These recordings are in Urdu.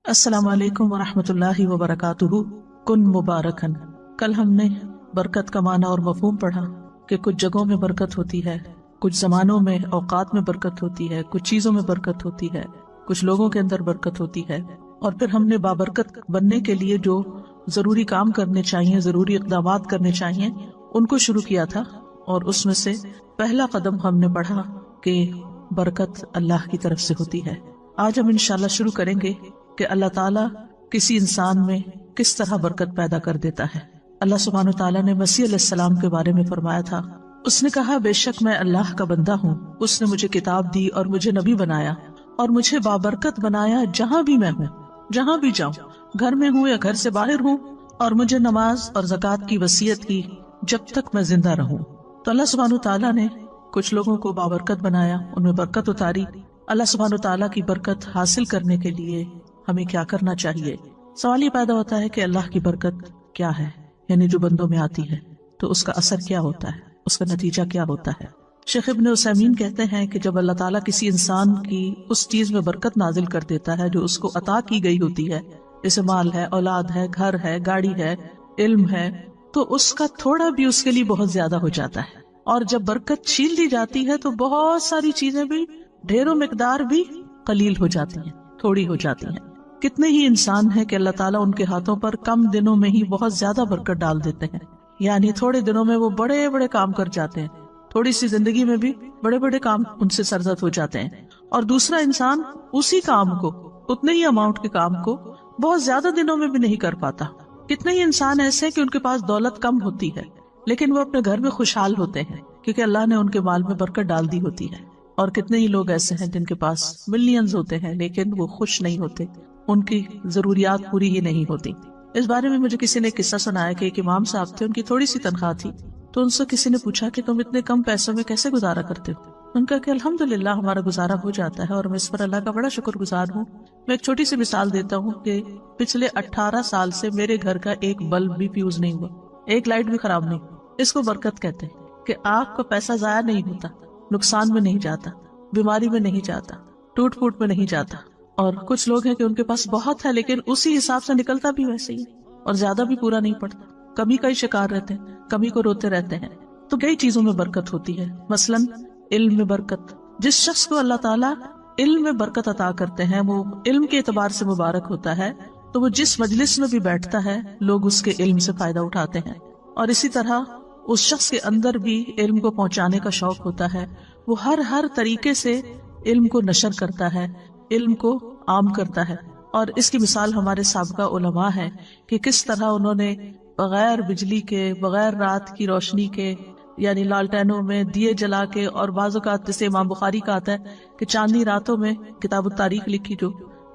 السلام علیکم ورحمۃ اللہ وبرکاتہ۔ کن مبارکن۔ کل ہم نے برکت کا معنی اور مفہوم پڑھا کہ کچھ جگہوں میں برکت ہوتی ہے، کچھ زمانوں میں، اوقات میں برکت ہوتی ہے، کچھ چیزوں میں برکت ہوتی ہے، کچھ لوگوں کے اندر برکت ہوتی ہے، اور پھر ہم نے بابرکت بننے کے لیے جو ضروری کام کرنے چاہیے، ضروری اقدامات کرنے چاہیے، ان کو شروع کیا تھا۔ اور اس میں سے پہلا قدم ہم نے پڑھا کہ برکت اللہ کی طرف سے ہوتی ہے۔ آج ہم انشاءاللہ شروع کریں گے کہ اللہ تعالیٰ کسی انسان میں کس طرح برکت پیدا کر دیتا ہے۔ اللہ سبحانہ وتعالیٰ نے مسیح علیہ السلام کے بارے میں فرمایا تھا، اس نے کہا بے شک میں اللہ کا بندہ ہوں، اس نے مجھے کتاب دی اور مجھے نبی بنایا اور مجھے بابرکت بنایا جہاں بھی میں ہوں، جہاں بھی جاؤں، گھر میں ہوں یا گھر سے باہر ہوں، اور مجھے نماز اور زکوٰۃ کی وصیت کی جب تک میں زندہ رہوں۔ تو اللہ سبحانہ وتعالیٰ نے کچھ لوگوں کو بابرکت بنایا، ان میں برکت اتاری۔ اللہ سبحانہ وتعالیٰ کی برکت حاصل کرنے کے لیے ہمیں کیا کرنا چاہیے؟ سوال یہ پیدا ہوتا ہے کہ اللہ کی برکت کیا ہے، یعنی جو بندوں میں آتی ہے تو اس کا اثر کیا ہوتا ہے، اس کا نتیجہ کیا ہوتا ہے۔ شیخ ابن عثیمین کہتے ہیں کہ جب اللہ تعالیٰ کسی انسان کی اس چیز میں برکت نازل کر دیتا ہے جو اس کو عطا کی گئی ہوتی ہے، جیسے مال ہے، اولاد ہے، گھر ہے، گاڑی ہے، علم ہے، تو اس کا تھوڑا بھی اس کے لیے بہت زیادہ ہو جاتا ہے۔ اور جب برکت چھین لی جاتی ہے تو بہت ساری چیزیں بھی، ڈھیروں مقدار بھی قلیل ہو جاتی ہیں، تھوڑی ہو جاتی ہیں۔ کتنے ہی انسان ہیں کہ اللہ تعالیٰ ان کے ہاتھوں پر کم دنوں میں ہی بہت زیادہ برکت ڈال دیتے ہیں، یعنی تھوڑے دنوں میں وہ بڑے بڑے کام کر جاتے ہیں، تھوڑی سی زندگی میں بھی بڑے بڑے کام ان سے سرزد ہو جاتے ہیں۔ اور دوسرا انسان اسی کام کو، اتنے ہی اماؤنٹ کے کام کو بہت زیادہ دنوں میں بھی نہیں کر پاتا۔ کتنے ہی انسان ایسے کہ ان کے پاس دولت کم ہوتی ہے لیکن وہ اپنے گھر میں خوشحال ہوتے ہیں کیونکہ اللہ نے ان کے مال میں برکت ڈال دی ہوتی ہے۔ اور کتنے ہی لوگ ایسے ہیں جن کے پاس ملینز ہوتے ہیں لیکن وہ خوش نہیں ہوتے، ان کی ضروریات پوری ہی نہیں ہوتی۔ اس بارے میں مجھے کسی نے قصہ سنایا کہ ایک امام صاحب تھے، ان کی تھوڑی سی تنخواہ تھی، تو ان سے کسی نے پوچھا کہ تم اتنے کم پیسوں میں کیسے گزارا کرتے ہو؟ ان کا کہ الحمدللہ ہمارا گزارا ہو جاتا ہے اور میں اس پر اللہ کا بڑا شکر گزار ہوں۔ میں ایک چھوٹی سی مثال دیتا ہوں کہ پچھلے 18 سال سے میرے گھر کا ایک بلب بھی فیوز نہیں ہوا، ایک لائٹ بھی خراب نہیں۔ اس کو برکت کہتے ہیں کہ آپ کا پیسہ ضائع نہیں ہوتا، نقصان میں نہیں جاتا، بیماری میں نہیں جاتا، ٹوٹ پھوٹ میں نہیں جاتا۔ اور کچھ لوگ ہیں کہ ان کے پاس بہت ہے لیکن اسی حساب سے نکلتا بھی ویسے ہی، اور زیادہ بھی پورا نہیں پڑتا، کمی کا ہی شکار رہتے ہیں، کمی کو روتے رہتے ہیں۔ تو کئی چیزوں میں برکت ہوتی ہے، مثلاً علم میں برکت۔ جس شخص کو اللہ تعالیٰ علم میں برکت عطا کرتے ہیں وہ علم کے اعتبار سے مبارک ہوتا ہے، تو وہ جس مجلس میں بھی بیٹھتا ہے لوگ اس کے علم سے فائدہ اٹھاتے ہیں۔ اور اسی طرح اس شخص کے اندر بھی علم کو پہنچانے کا شوق ہوتا ہے، وہ ہر طریقے سے علم کو نشر کرتا ہے، علم کو عام کرتا ہے۔ اور اس کی مثال ہمارے سابقہ علماء ہے کہ کس طرح انہوں نے بغیر بجلی کے، بغیر رات کی روشنی کے، یعنی لالٹینوں میں دیے جلا کے، اور بعض اوقات جیسے امام بخاری کا آتا ہے کہ چاندنی راتوں میں کتاب التاریخ لکھی جو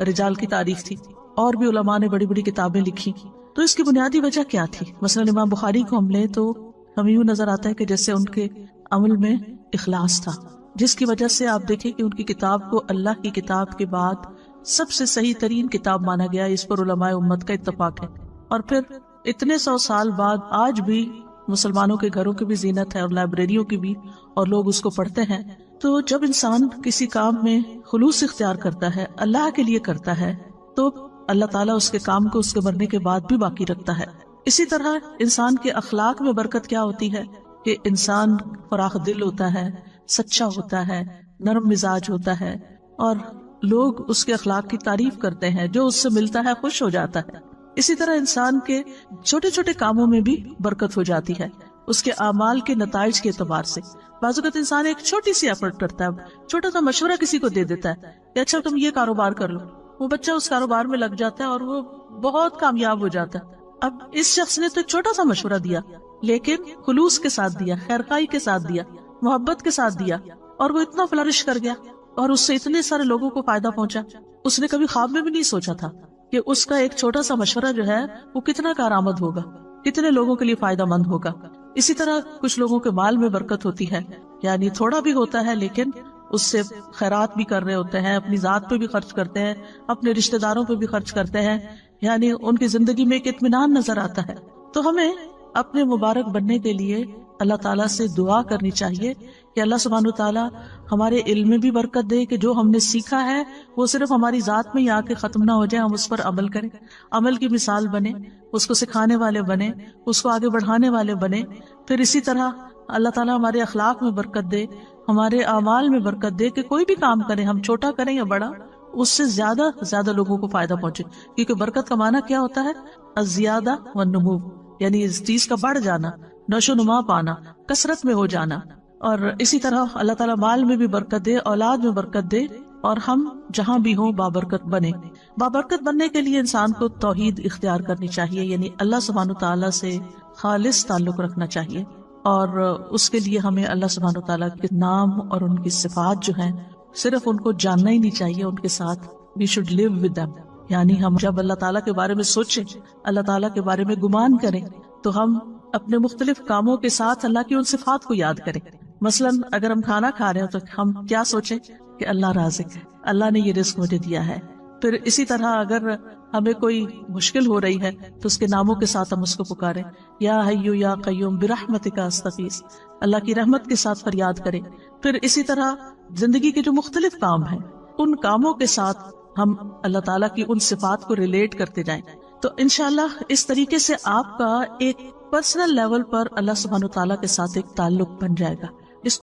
رجال کی تاریخ تھی، اور بھی علماء نے بڑی بڑی کتابیں لکھی۔ تو اس کی بنیادی وجہ کیا تھی؟ مثلا امام بخاری کو ہم لیں تو ہمیں یوں نظر آتا ہے کہ جیسے ان کے عمل میں اخلاص تھا، جس کی وجہ سے آپ دیکھیں کہ ان کی کتاب کو اللہ کی کتاب کے بعد سب سے صحیح ترین کتاب مانا گیا، اس پر علماء امت کا اتفاق ہے۔ اور پھر اتنے 100 سال بعد آج بھی مسلمانوں کے گھروں کی بھی زینت ہے اور لائبریریوں کی بھی، اور لوگ اس کو پڑھتے ہیں۔ تو جب انسان کسی کام میں خلوص اختیار کرتا ہے، اللہ کے لیے کرتا ہے، تو اللہ تعالیٰ اس کے کام کو اس کے مرنے کے بعد بھی باقی رکھتا ہے۔ اسی طرح انسان کے اخلاق میں برکت کیا ہوتی ہے کہ انسان فراخ دل ہوتا ہے، سچا ہوتا ہے، نرم مزاج ہوتا ہے، اور لوگ اس کے اخلاق کی تعریف کرتے ہیں، جو اس سے ملتا ہے خوش ہو جاتا ہے۔ اسی طرح انسان کے چھوٹے چھوٹے کاموں میں بھی برکت ہو جاتی ہے، اس کے اعمال کے نتائج کے اعتبار سے۔ بعض اوقات انسان ایک چھوٹی سی ایفرٹ کرتا ہے، چھوٹا سا مشورہ کسی کو دے دیتا ہے کہ اچھا تم یہ کاروبار کر لو، وہ بچہ اس کاروبار میں لگ جاتا ہے اور وہ بہت کامیاب ہو جاتا ہے۔ اب اس شخص نے تو ایک چھوٹا سا مشورہ دیا لیکن خلوص کے ساتھ دیا، خیرخواہی کے ساتھ دیا، محبت کے ساتھ دیا، اور وہ اتنا فلرش کر گیا اور اس سے اتنے سارے لوگوں کو فائدہ پہنچا۔ اس نے کبھی خواب میں بھی نہیں سوچا تھا کہ اس کا ایک چھوٹا سا مشورہ جو ہے وہ کتنا کارآمد ہوگا، کتنے لوگوں کے لیے فائدہ مند ہوگا۔ اسی طرح کچھ لوگوں کے مال میں برکت ہوتی ہے، یعنی تھوڑا بھی ہوتا ہے لیکن اس سے خیرات بھی کر رہے ہوتے ہیں، اپنی ذات پہ بھی خرچ کرتے ہیں، اپنے رشتہ داروں پہ بھی خرچ کرتے ہیں، یعنی ان کی زندگی میں ایک اطمینان نظر آتا ہے۔ تو ہمیں اپنے مبارک بننے کے لیے اللہ تعالیٰ سے دعا کرنی چاہیے کہ اللہ سبحانہ تعالیٰ ہمارے علم میں بھی برکت دے، کہ جو ہم نے سیکھا ہے وہ صرف ہماری ذات میں ہی آ کے ختم نہ ہو جائے، ہم اس پر عمل کریں، عمل کی مثال بنے، اس کو سکھانے والے بنے، اس کو آگے بڑھانے والے بنے۔ پھر اسی طرح اللہ تعالیٰ ہمارے اخلاق میں برکت دے، ہمارے اعمال میں برکت دے، کہ کوئی بھی کام کریں، ہم چھوٹا کریں یا بڑا، اس سے زیادہ لوگوں کو فائدہ پہنچے۔ کیونکہ برکت کا معنی کیا ہوتا ہے؟ الزیادہ والنمو، یعنی اس چیز کا بڑھ جانا، نشو نما پانا، کثرت میں ہو جانا۔ اور اسی طرح اللہ تعالیٰ مال میں بھی برکت دے، اولاد میں برکت دے، اور ہم جہاں بھی ہوں بابرکت بنے۔ بابرکت بننے کے لیے انسان کو توحید اختیار کرنی چاہیے، یعنی اللہ سبحانہ تعالیٰ سے خالص تعلق رکھنا چاہیے، اور اس کے لیے ہمیں اللہ سبحانہ تعالیٰ کے نام اور ان کی صفات جو ہیں صرف ان کو جاننا ہی نہیں چاہیے، ان کے ساتھ we should live with them۔ یعنی ہم جب اللہ تعالیٰ کے بارے میں سوچیں، اللہ تعالیٰ کے بارے میں گمان کریں، تو ہم اپنے مختلف کاموں کے ساتھ اللہ کی ان صفات کو یاد کریں۔ مثلا اگر ہم کھانا کھا رہے ہیں تو ہم کیا سوچیں کہ اللہ رازق ہے، اللہ نے یہ رزق مجھے دیا ہے۔ پھر اسی طرح اگر ہمیں کوئی مشکل ہو رہی ہے تو اس کے ناموں کے ساتھ ہم اس کو پکاریں، یا حیو یا قیوم برحمتک استغیث، اللہ کی رحمت کے ساتھ فریاد کریں۔ پھر اسی طرح زندگی کے جو مختلف کام ہیں ان کاموں کے ساتھ ہم اللہ تعالیٰ کی ان صفات کو ریلیٹ کرتے جائیں، تو انشاءاللہ اس طریقے سے آپ کا ایک پرسنل لیول پر اللہ سبحانہ تعالیٰ کے ساتھ ایک تعلق بن جائے گا۔